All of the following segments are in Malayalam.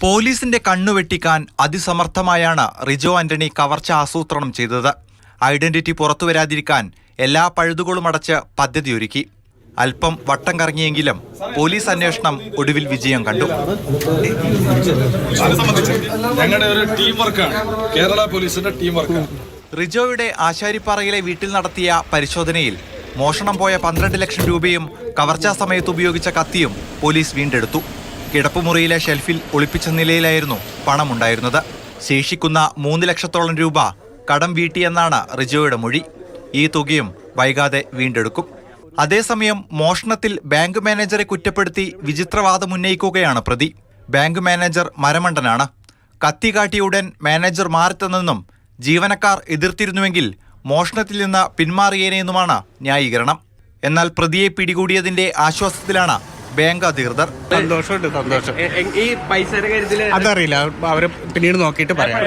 പോലീസിന്റെ കണ്ണുവെട്ടിക്കാൻ അതിസമർത്ഥമായാണ് റിജോ ആന്റണി കവർച്ച ആസൂത്രണം ചെയ്തത്. ഐഡന്റിറ്റി പുറത്തുവരാതിരിക്കാൻ എല്ലാ പഴുതുകളും അടച്ച് പദ്ധതിയൊരുക്കി. അല്പം വട്ടം കറങ്ങിയെങ്കിലും പോലീസ് അന്വേഷണം ഒടുവിൽ വിജയം കണ്ടു. ഞങ്ങളുടെ ഒരു ടീം വർക്കാണ്, കേരള പോലീസിന്റെ ടീം വർക്കാണ്. റിജോയുടെ ആശാരിപ്പാറയിലെ വീട്ടിൽ നടത്തിയ പരിശോധനയിൽ മോഷണം പോയ 12 ലക്ഷം രൂപയും കവർച്ചാ സമയത്ത് ഉപയോഗിച്ച കത്തിയും പോലീസ് വീണ്ടെടുത്തു. കിടപ്പുമുറിയിലെ ഷെൽഫിൽ ഒളിപ്പിച്ച നിലയിലായിരുന്നു പണമുണ്ടായിരുന്നത്. ശേഷിക്കുന്ന 3 ലക്ഷത്തോളം രൂപ കടം വീട്ടിയെന്നാണ് റിജോയുടെ മൊഴി. ഈ തുകയും വൈകാതെ വീണ്ടെടുക്കും. അതേസമയം മോഷണത്തിൽ ബാങ്ക് മാനേജറെ കുറ്റപ്പെടുത്തി വിചിത്രവാദം ഉന്നയിക്കുകയാണ് പ്രതി. ബാങ്ക് മാനേജർ മരമണ്ടനാണ്. കത്തി കാട്ടിയുടൻ മാനേജർ മാറിത്തന്നെന്നും ജീവനക്കാർ എതിർത്തിരുന്നുവെങ്കിൽ മോഷണത്തിൽ നിന്ന് പിന്മാറിയേനെന്നുമാണ് ന്യായീകരണം. എന്നാൽ പ്രതിയെ പിടികൂടിയതിന്റെ ആശ്വാസത്തിലാണ് ബാങ്ക് അധികൃതർ. സന്തോഷം. ഈ പൈസയുടെ കാര്യത്തിൽ അതറിയില്ല, അവര് പിന്നീട് നോക്കിയിട്ട് പറയാം.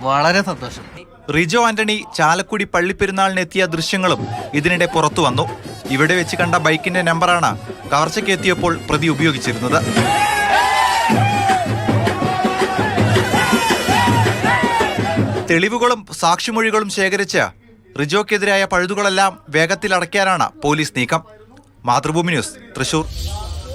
വളരെ സന്തോഷം. റിജോ ആന്റണി ചാലക്കുടി പള്ളിപ്പെരുന്നാളിനെത്തിയ ദൃശ്യങ്ങളും ഇതിനിടെ പുറത്തു വന്നു. ഇവിടെ വെച്ച് കണ്ട ബൈക്കിന്റെ നമ്പറാണ് കവർച്ചയ്ക്കെത്തിയപ്പോൾ പ്രതി ഉപയോഗിച്ചിരുന്നത്. തെളിവുകളും സാക്ഷിമൊഴികളും ശേഖരിച്ച് റിജോക്കെതിരായ പഴുതുകളെല്ലാം വേഗത്തിൽ അടയ്ക്കാനാണ് പോലീസ് നീക്കം. മാതൃഭൂമി ന്യൂസ്, തൃശൂർ.